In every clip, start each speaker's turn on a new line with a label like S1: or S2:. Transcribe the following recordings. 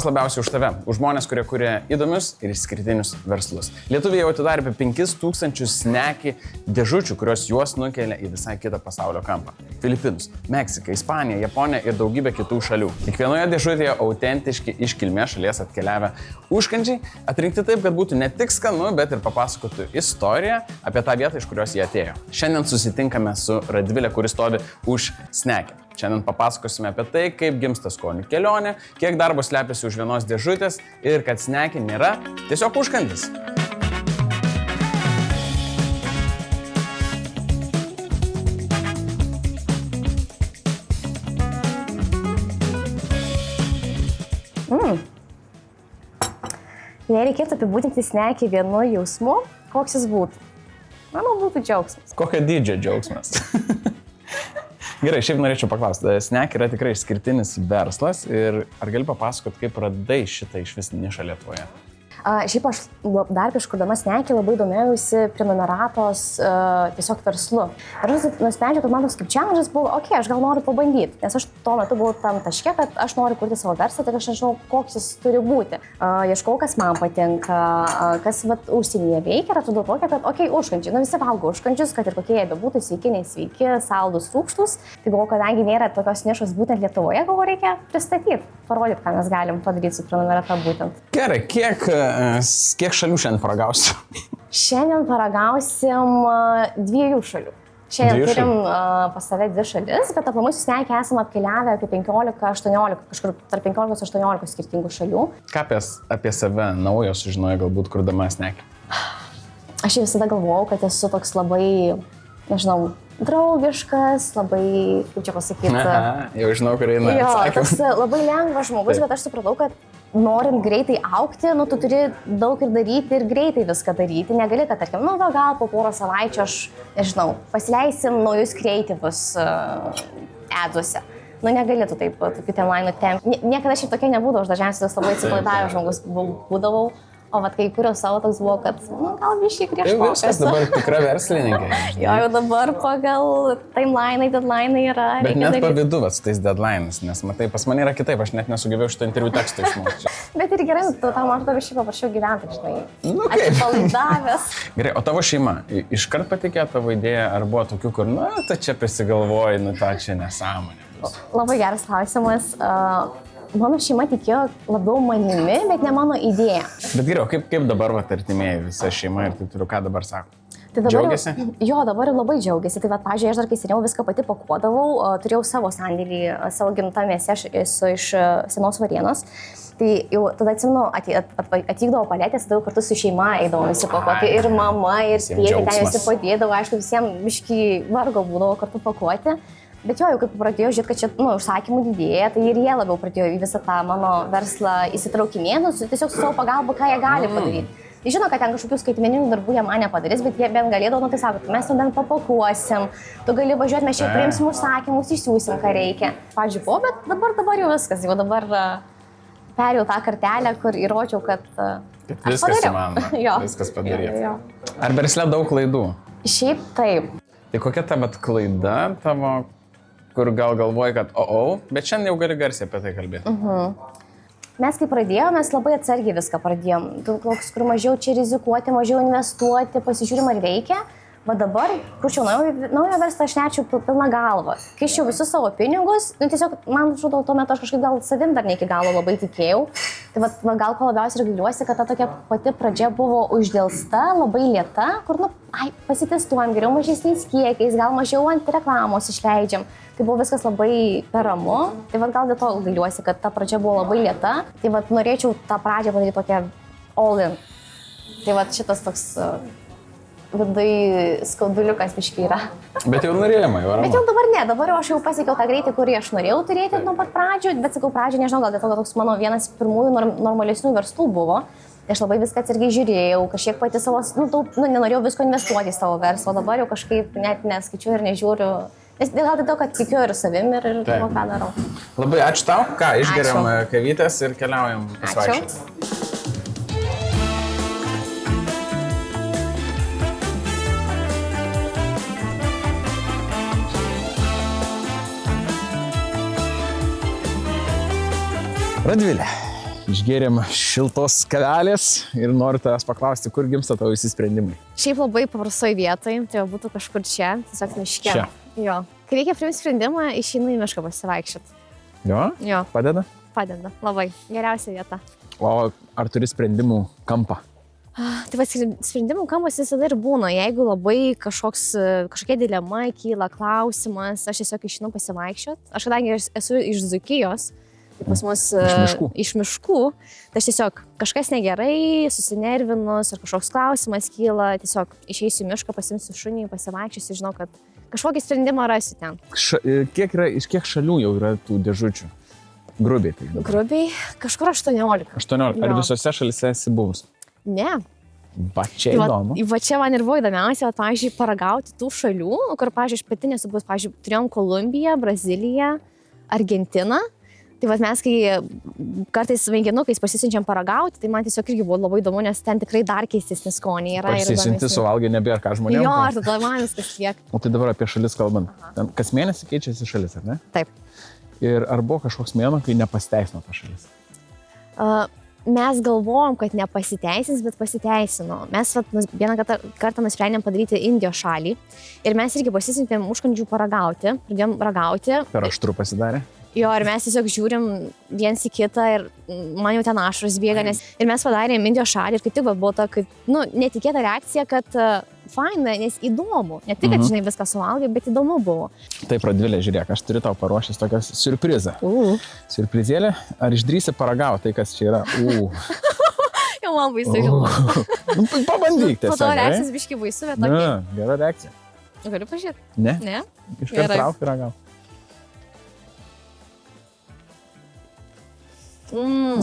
S1: Darbas labiausiai už tave, už žmonės, kurie kuria įdomius ir išskirtinius verslus. Lietuviai jau atidarė apie 5000 sneki dėžučių, kurios juos nukelia į visai kitą pasaulio kampą. Filipinus, Meksiką, Ispaniją, Japoniją ir daugybę kitų šalių. Kiekvienoje dėžutėje autentiški iš kilmės šalies atkeliavę užkandžiai, atrinkti taip, kad būtų ne tik skanu, bet ir papasakotų istoriją apie tą vietą, iš kurios jie atėjo. Šiandien susitinkame su Radvilė, kuris stovi už snekį. Šiandien papasakosime apie tai, kaip gimsta skonių kelionė, kiek darbo slepiasi už vienos dėžutės ir kad sneki nėra tiesiog užkandis.
S2: Jei reikėtų apibūdinti snekį vienu jausmu, koks jis būtų? Manau, būtų džiaugsmas.
S1: Kokio dydžio džiaugsmas? Gerai, šiaip norėčiau paklausti, Snack yra tikrai išskirtinis verslas ir ar gali papasakoti, kaip radai šitą iš vis nišą Lietuvoje?
S2: Šiaip aš dar prieš kurdama Snackį labai domėjausi prenumeratos tiesiog verslu. Ir aš nusprendžiau, kad man toks kaip challenge'as buvo, aš gal noriu pabandyti, nes aš tuo metu buvau tam taške, kad aš noriu kurti savo verslą, tik aš nežinau, koks jis turi būti. Ieškau, kas man patinka, kas užsienyje veikia ir atrodo tokia, kad užkandžiai, visi valgo užkandžius, kad ir kokie jie bebūtų, sveiki, nesveiki, saldus, rūgštus. Tai galvoju, kadangi nėra tokios nišos būtent Lietuvoje, galvoju, reikia pristatyti, parodyti, ką mes galim padaryti su prenumerata būtent.
S1: Gerai, kiek šalių šiandien paragausim?
S2: Šiandien paragausim 2 šalių. Šiandien turim pas save 2 šalis, bet aplamai su Snackį esame apkeliavę apie 15-18, kažkur tarp 15-18 skirtingų šalių.
S1: Ką apie save naujo sužinojai galbūt kurdama Snackį?
S2: Aš visada galvojau, kad esu toks labai, nežinau, draugiškas, labai, kaip čia pasakyti.
S1: Jau žinau, kur eina atsakymas.
S2: Toks labai lengvas žmogus, bet aš supratau, kad norint greitai augti, tu turi daug ir daryti ir greitai viską daryti. Negali, kad, tarkim, gal po porą savaičių aš, nežinau, pasileisim naujus kreatyvus adsuose. Negali tu taip, tokių timeline tempti. Niekada šiaip tokia nebūdavo, aš dažniausiai tas labai atsipalaidavęs žmogus būdavau. O kai kurio savo toks buvo, kad gal biškai griežtokas.
S1: Viskas dabar tikra verslininkė.
S2: Jau dabar pagal timeline, deadline yra.
S1: Bet net pavyduvas su tais deadline'ais, nes matai, pas mane yra kitaip, aš net nesugebėjau šito interviu teksto išmokti.
S2: Bet ir gerai, tau man biškai paprašiau gyventi, žinai. Atsipalaidavęs.
S1: Gerai, o tavo šeima, iškart patikė tavo idėją, ar buvo tokių, kur, tu čia prisigalvoji, ta čia nesąmonė.
S2: Labai geras klausimas. Mano šeima tikėjo labiau manimi, bet ne mano idėja.
S1: Bet geriau, kaip dabar artimieji visa šeima ir taip turiu, ką dabar sako?
S2: Tai džiaugiasi? Jo, dabar labai džiaugiasi. Tai pavyzdžiui, aš dar kai seniau viską pati pakuodavau, turėjau savo sandėlį, savo gimtamėse, aš esu iš Senos Varėnos. Tai jau tada atsimenu, atvykdavo Paletės, tada kartu su šeima eidavom visi pakuoti. Ir mama, ir tėtė ten visi padėdavo, aišku, visiems biškį vargo būdavo kartu pakuoti. Bet jau kaip pradėjau žiūrėti, kad čia užsakymų didėja, tai ir jie labiau pradėjo į visą tą mano verslą įsitraukinėti, tiesiog su savo pagalba, ką jie gali padaryti. Jie žino, kad ten kažkokių skaitmeninių darbų jie man nepadarys, bet jie bent galėdavo, tai sako, mes ten papakuosim, tu gali važiuoti, mes čia priimsim užsakymus, išsiųsim, ką reikia. Pavyzdžiui, bet dabar jau viskas, jau dabar perėjau tą kartelę, kur įrodžiau, kad
S1: viskas įmanoma, viskas padaryta. Ar versle daug klaidų?
S2: Šiaip taip.
S1: Tai kokia ta klaida tavo, kur gal galvoji, kad bet šiandien jau gali garsiai apie tai kalbėti?
S2: Mes kai pradėjome, mes labai atsargiai viską pradėjom. Kur mažiau čia rizikuoti, mažiau investuoti, pasižiūrim ar veikia. Va dabar, kurčiau naują verslą, aš nečiau pilną galvą. Kiščiau visus savo pinigus, tiesiog, man atrodo, tuo metu aš kažkaip gal savim dar ne iki galo labai tikėjau. Tai va gal ko labiausiai ir gailiuosi, kad ta tokia pati pradžia buvo uždėlsta, labai lėta, kur, pasitestuojam geriau mažesniais kiekiais, gal mažiau ant reklamos išleidžiam. Tai buvo viskas labai per ramu. Tai va gal dėl to gailiuosi, kad ta pradžia buvo labai lėta. Tai va norėčiau tą pradžią padaryti tokią all in. Tai va šitas toks vidai skauduliukas biškai yra.
S1: Bet jau norėjama, jau ramu.
S2: Bet jau dabar ne, dabar aš jau pasiekiau tą greitį, kurį aš norėjau turėti nuo pat pradžių, bet sakau pradžią, nežinau, gal dėl to, kad toks mano vienas pirmųjų normalesnių verslų buvo. Aš labai viską atsargiai žiūrėjau, kažkiek pati savo, nenorėjau visko investuoti į savo verslą, dabar jau kažkaip net neskaičiuoju ir nežiūriu. Nes gal dėl to, kad tikiu ir savim ir ką darau.
S1: Labai ačiū tau, išgeriam kavytės ir keliaujam pasivaikščioti. Radvilė, Išgėrėm šiltos kavelės ir noriu tavęs paklausti, kur gimsta tavo visi sprendimai.
S2: Šiaip labai paprastoj vietoj, tai būtų kažkur čia, tiesiog miške.
S1: Čia.
S2: Jo. Kai reikia priimti sprendimą, išeinu į mišką pasivaikščioti.
S1: Jo?
S2: Jo.
S1: Padeda?
S2: Padeda. Labai. Geriausia vieta.
S1: O ar turi sprendimų kampą?
S2: Tai va, sprendimų kampas visada ir būna. Jeigu labai kažkokia dilema kyla, klausimas, aš tiesiog išeinu pasivaikščioti. Aš kadangi esu iš Dzūkijos, tai pas mus iš miškų, tai aš tiesiog kažkas negerai, susinervinus, ar kažkoks klausimas kyla, tiesiog išeisiu į mišką, pasimsiu šunį, pasivaikščiosiu, žinau, kad kažkokį sprendimą rasiu ten.
S1: Iš kiek šalių jau yra tų dėžučių? Grubiai tai.
S2: Grubiai kažkur 18.
S1: 18. Ar visose šalise esi buvus?
S2: Ne.
S1: Va čia įdomu.
S2: Va čia man ir buvo įdomiausia, pavyzdžiui, paragauti tų šalių, kur, pavyzdžiui, aš pati nesu buvus, pavyzdžiui, turėjom Kolumbiją, Braziliją, Argentiną. Tai va mes, kai kartais vanginukais pasisinčiam paragauti, tai man tiesiog irgi buvo labai įdomu, nes ten tikrai dar keistesni skoniai yra.
S1: Pasisinti suvalgai nebėra ką žmonėms.
S2: Jo, ir tada man viskas tiek.
S1: O tai dabar apie šalis kalbant. Ten kas mėnesį keičiasi šalis, ar ne?
S2: Taip.
S1: Ir ar buvo kažkoks mėnuo, kai nepasiteisino ta šalis?
S2: Mes galvojom, kad nepasiteisins, bet pasiteisino. Mes vieną kartą nusprendėm padaryti Indijos šalį ir mes irgi pasisintėm užkandžių paragauti, pradėjom ragauti.
S1: Per aštru pasidarė?
S2: Jo, ir mes tiesiog žiūrim viens į kitą ir man jau ten ašaros bėga, nes ir mes padarėm Indijos šalį ir kaip tik buvo ta, kaip, netikėta reakcija, kad faina, nes įdomu. Ne tik, kad, žinai, viską suvalgai, bet įdomu buvo.
S1: Taip, Radvilė, žiūrėk, aš turiu tau paruošęs tokią siurprizą. Siurprizėlė, ar išdrįsi paragauti tai, kas čia yra?
S2: Jau man baisu, žinau.
S1: Pabandyk tiesiog.
S2: Po to reakcijas biški baisu, bet tokia.
S1: Gera reakcija.
S2: Galiu pažiūrėti?
S1: Ne?
S2: Ne?
S1: Iškart trauk ir ragau.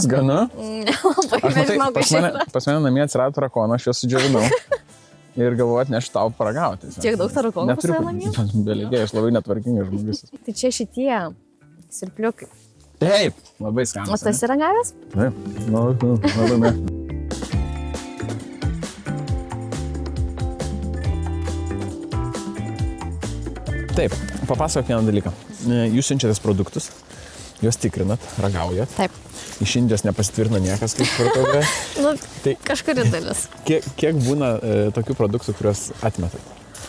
S1: Skanu? Pas mane namie atsirado tarakoną, aš juos sudžiovinau. Ir galvoju, atnešiu tau paragauti.
S2: Tiek daug tarakonų pas mane namie?
S1: Beligiai, aš labai netvarkingas žmogus.
S2: Tai čia šitie sirpliukai.
S1: Taip, labai skanus.
S2: O tas yra gavęs?
S1: Taip, labai mė. Taip, papasakok vieną dalyką. Jūs siunčiatės produktus, juos tikrinat, ragaujat.
S2: Taip.
S1: Iš Indijos nepasitvirtino niekas, kaip parduotuvė.
S2: Tai kažkuri dalis.
S1: Kiek būna tokių produktų, kuriuos atmetat?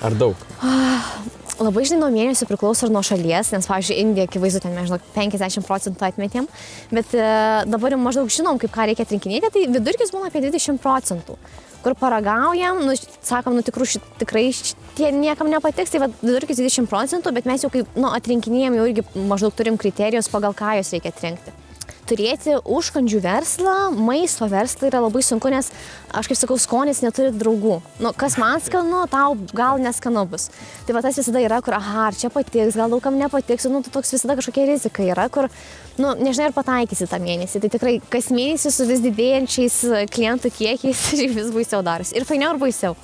S1: Ar daug?
S2: Labai žinai, nuo mėnesio priklauso ir nuo šalies, nes, pavyzdžiui, Indija, akivaizdu, ten, žinau, 50% atmetėm, bet dabar jau maždaug žinom, kaip ką reikia atrinkinėti, tai vidurkis būna apie 20%. Kur paragaujam, sakom, tikrai tie niekam nepatiks, tai vidurkis 20%, bet mes jau kaip atrinkinėjom, jau irgi maždaug turim kriterijus, pagal ką jos reikia atrinkti. Turėti užkandžių verslą, maisto verslą yra labai sunku, nes aš kaip sakau, skonis neturi draugų. Kas man skanu, tau gal neskanu bus. Tai va tas visada yra, kur, ar čia patiks, gal daugam nepatiks, toks visada kažkokia rizika yra, kur, nežinai, ar pataikysi tą mėnesį. Tai tikrai kas mėnesį su vis didėjančiais klientų kiekiais vis baisiau darosi. Ir fainiau ir baisiau.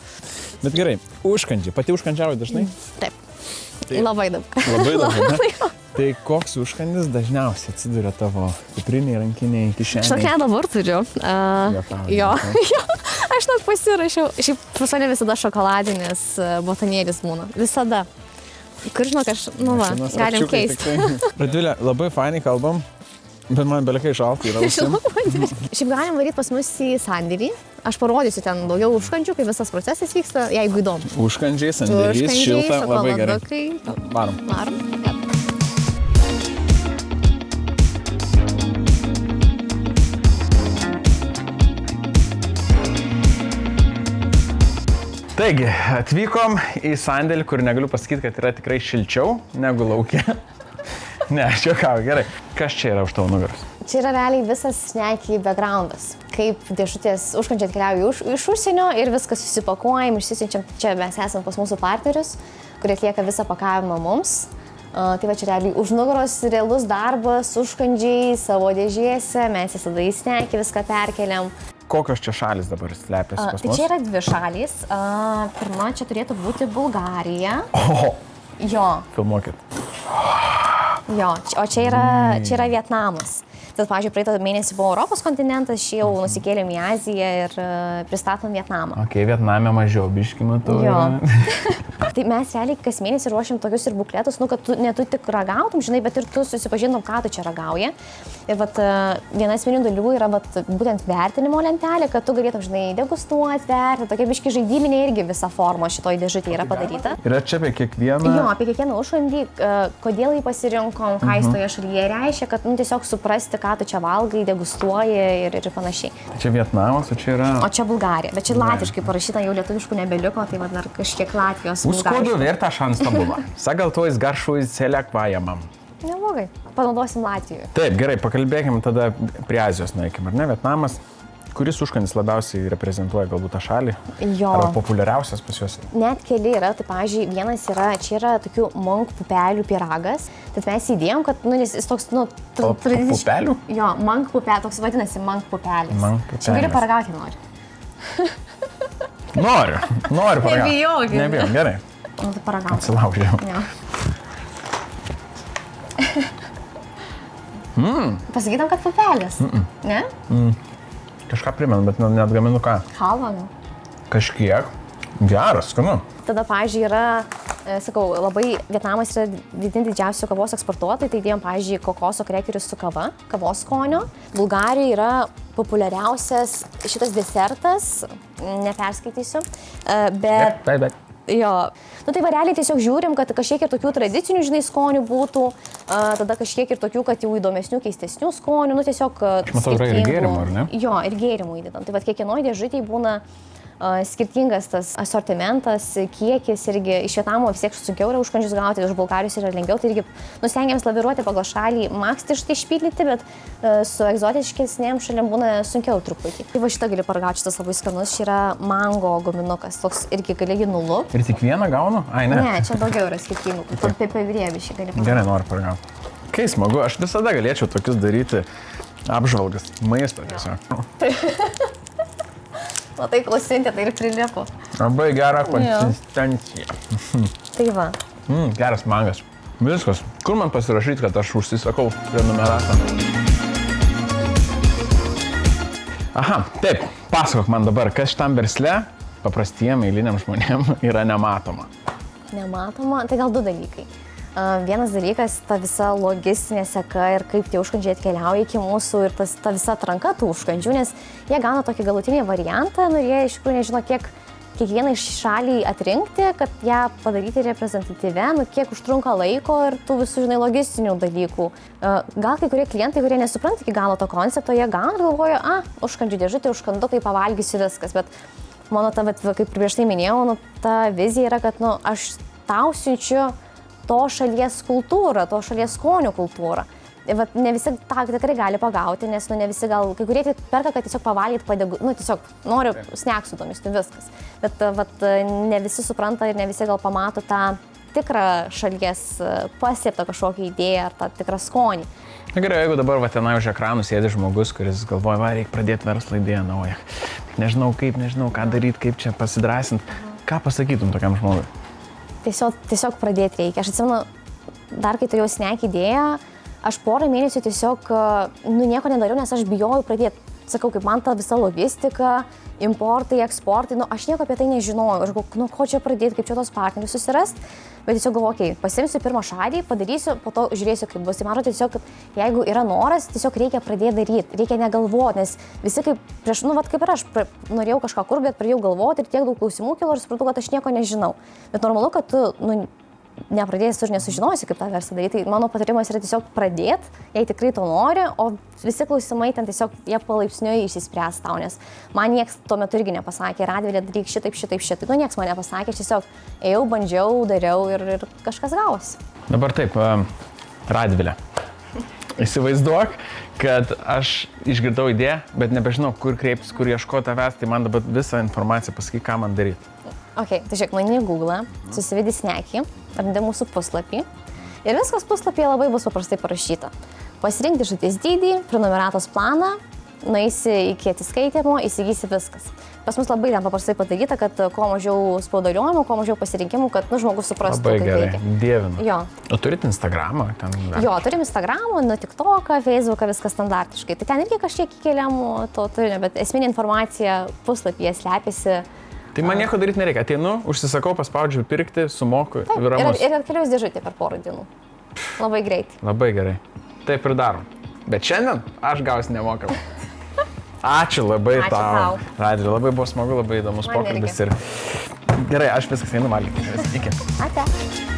S1: Bet gerai, užkandžiai. Pati užkandžiauji dažnai?
S2: Taip. Labai daug.
S1: Labai daug, ne? Tai koks užkandis dažniausiai atsiduria tavo kuprinėje, rankinėje, kišenėje?
S2: Aš tokia dabar turiu. Jo. Aš daug pasirašiau. Šiaip pas mane visada šokoladinis botanėlis būna. Visada. Kur žinok, galim keisti.
S1: Radvilė, labai fainai kalbam, bet man belikai šalta yra ausim.
S2: Šiaip galim varyti pas mus į sandėlį. Aš parodysiu ten daugiau užkandžių, kai visas procesas vyksta, jeigu įdomu.
S1: Užkandžiai, sandėlys, šilta, labai gerai. Varom. Taigi, atvykom į sandėlį, kur negaliu pasakyti, kad yra tikrai šilčiau negu lauke. Ne, aš juokauju, gerai. Kas čia yra už tavo nugaros?
S2: Čia yra realiai visas snacky backgroundas. Kaip dėžutės užkandžiai atkeliauja iš užsienio ir viskas susipakuojam, išsisinčiam. Čia mes esame pas mūsų partnerius, kurie atlieka visą pakavimą mums. Tai va čia realiai už nugaros realus darbas, užkandžiai savo dėžėse, mes visada į snacky viską perkeliam.
S1: Kokios čia šalis dabar slepiasi pas mus?
S2: Tai čia yra dvi šalys. Pirma, čia turėtų būti Bulgarija. Jo.
S1: Filmuokit.
S2: Jo, o čia yra Vietnamas. Tad, pavyzdžiui, praeitą mėnesį buvo Europos kontinentas, šį jau nusikėlėm į Aziją ir pristatom Vietnamą.
S1: Ok, Vietname mažiau biškį matau.
S2: Jo. Tai mes realiai kas mėnesį ruošiam tokius ir bukletus, nu, kad tu ne tu tik ragautum, žinai, bet ir tu susipažintum, ką tu čia ragauji. Ir vat, vienas esminių dalykų yra vat, būtent vertinimo lentelė, kad tu galėtum, žinai, degustuoti, vertinti, tokia biški žaidybinė irgi visa forma šitoj dėžutėje yra padaryta.
S1: Ir čia apie kiekvieną...
S2: Jo, apie kiekvieną užkandį, kodėl jį pasirinkom, ką jis toje šalyje reiškia, kad nu, tiesiog suprasti, ką tu čia valgai, degustuoji ir panašiai.
S1: Čia Vietnamas, o čia yra...
S2: O čia Bulgarija, bet čia latviškai parašyta, jau lietuviškų nebeliko, tai vad dar kažkiek Latvijos.
S1: Ускоду верта шанс buvo. Sagal to jis garšuoja selekvajamam.
S2: Neblogai. Panaudosim Latvijoje.
S1: Taip, gerai, pakalbėkim tada prie Azijos nueikim, ar ne? Vietnamas, kuris užkandis labiausiai reprezentuoja galbūt tą šalį?
S2: Jo.
S1: Ar populiariausias pas juos?
S2: Net keli yra, tai pavyzdžiui, vienas yra, čia yra tokių monk pupelių pyragas. Tad mes įdėjom, kad, nu, jis toks, nu...
S1: Pupelių?
S2: Jo, monk pupelė, toks vadinasi monk pupelis.
S1: Monk pupelis.
S2: Čia gali paragauti, nori.
S1: Noriu paragauti.
S2: Nebijok.
S1: Nebijok, gerai.
S2: Nu, tai paragauti.
S1: Atsilaužiau.
S2: Jo. Pasakytum, kad pupelis. Ne?
S1: Kažką primenu, bet net gaminu ką.
S2: Halva, nu.
S1: Kažkiek. Geras, skanu.
S2: Tada, pavyzdžiui, yra, sakau, labai Vietnamas yra vieni didžiausių kavos eksportuotojai, tai dėjom, pavyzdžiui, kokoso krekerius su kava, kavos skonio. Bulgarijoje yra populiariausias šitas desertas, neperskaitysiu, bet... Jo, nu tai realiai tiesiog žiūrim, kad kažkiek ir tokių tradicinių, žinai, skonių būtų, tada kažkiek ir tokių, kad jau įdomesnių, keistesnių skonių, nu tiesiog...
S1: Matau, yra ir gėrimų, ar ne?
S2: Jo, ir gėrimų įdedam. Tai vad kiekvienoje dėžutėje būna skirtingas tas asortimentas, kiekis irgi iš Vietnamo vis tiek sunkiau yra užkandžius gauti, iš Bulgarijos yra lengviau, tai irgi nustengiams laviruoti pagal šalį, maksti išpildyti, bet su egzotiškesnėm šalim būna sunkiau truputį. Tai va šitą gali paragauti, šitas labai skanus, čia yra mango guminukas, toks irgi gali nulu.
S1: Ir tik vieną gaunu? Ai, ne.
S2: Ne, čia daugiau yra skirtingų, kaip pepevrėbišį gali paragauti.
S1: Gerai, noriu paragauti. Kai smagu, aš visada galėčiau tokius daryti apžvalgas, maisto tiesiog.
S2: Matai, klausinti, tai ir prilipo.
S1: Labai gera konsistencija.
S2: Tai va.
S1: Geras mangas. Viskas. Kur man pasirašyti, kad aš užsisakau prenumeratą? Aha, taip. Pasakok man dabar, kas šitam versle paprastiem eiliniam žmonėm yra nematoma.
S2: Nematoma? Tai gal du dalykai. Vienas dalykas, ta visa logistinė seka ir kaip tie užkandžiai atkeliauja iki mūsų ir ta visa atranka tų užkandžių, nes jie gauna tokį galutinį variantą, nu jie iš tikrųjų nežino, kiek kiekvieną šalį atrinkti, kad ją padaryti reprezentatyvę, nu kiek užtrunka laiko ir tų visų, žinai, logistinių dalykų. Gal kai kurie klientai, kurie nesupranta iki galo to koncepto, jie gauna ir galvoja, užkandžių dėžutė, užkandukai, pavalgysiu viskas, bet mano ta, kaip prieš tai minėjau, nu, ta vizija yra, kad nu, aš tau siunčiu to šalies kultūrą, to šalies skonių kultūrą. Vat ne visi tą tikrai gali pagauti, nes nu, ne visi gal, kai kurie perka, kad tiesiog pavalgyti padegu, nu tiesiog noriu sneksų tomis, tai viskas. Bet vat, ne visi supranta ir ne visi gal pamato tą tikrą šalies pasieptą kažkokią idėją ar tą tikrą skonį.
S1: Na gerai, jeigu dabar va tenai už ekranų sėdi žmogus, kuris galvoja, va, reikia pradėti verslo idėją naują. Nežinau kaip, nežinau ką daryti, kaip čia pasidrasinti. Ką pasakytum tokiam žmogui?
S2: Tiesiog pradėti reikia. Aš atsimenu, dar kai turėjau snack idėją, aš porą mėnesių tiesiog nieko nedariau, nes aš bijojau pradėti. Sakau, kaip man ta visa logistika, importai, eksportai, aš nieko apie tai nežinojau. Aš galvoju, ko čia pradėti, kaip čia tos partnerius susirasti. Bet tiesiog galvoju, pasimsiu pirmą šalį, padarysiu, po to žiūrėsiu, kaip bus. Tai man tiesiog, kad jeigu yra noras, tiesiog reikia pradėti daryti, reikia negalvoti, nes visi kaip prieš, kaip ir aš norėjau kažką kur, bet pradėjau galvoti ir tiek daug klausimų kilo ir supratau, kad aš nieko nežinau. Bet normalu, kad tu nepradėjęs ir nesužinosi, kaip tą verslą daryti. Tai mano patarimas yra tiesiog pradėti, jei tikrai to nori, o visi klausimai ten tiesiog jie palaipsniui išsispręs tau, nes man nieks tuo metu irgi nepasakė, Radvilė, daryk šitaip. Nu, nieks man nepasakė, aš tiesiog ėjau, bandžiau, dariau ir kažkas gavosi.
S1: Dabar taip, Radvilė. Įsivaizduok, kad aš išgirdau idėją, bet nebežinau, kur kreiptis, kur ieškoti tavęs, tai man dabar visą informaciją pasakyk, ką man daryti.
S2: Ok, tai žiūrėk, nueini į Google, susivedi snackį, randi mūsų puslapį ir viskas puslapyje labai bus paprastai parašyta. Pasirink dėžutės dydį, prenumeratos planą, nueisi iki atsiskaitimo, įsigysi viskas. Pas mus labai ten paprastai padaryta, kad kuo mažiau spaudaliojimų, kuo mažiau pasirinkimų, kad žmogus suprastų,
S1: kaip reikia. Labai gerai, dievinu.
S2: Jo.
S1: O turit Instagramą?
S2: Jo, turim Instagramą, TikToką, Facebooką, viskas standartiškai. Tai ten irgi kažkiek įkeliam to turime, bet esminė informacija puslapyje slepiasi
S1: Tai man nieko daryti nereikia. Ateinu, užsisakau, paspaudžiu pirkti, sumoku ir ramus.
S2: Ir atkeliaus dėžutė per porą dienų. Labai greitai.
S1: Labai gerai. Taip ir darom. Bet šiandien aš gausiu nemokamai. Ačiū labai tau. Radvilė, labai buvo smagu, labai įdomus pokalbis. Ir... Gerai, aš viskas einu valgyti. Iki.
S2: Ate.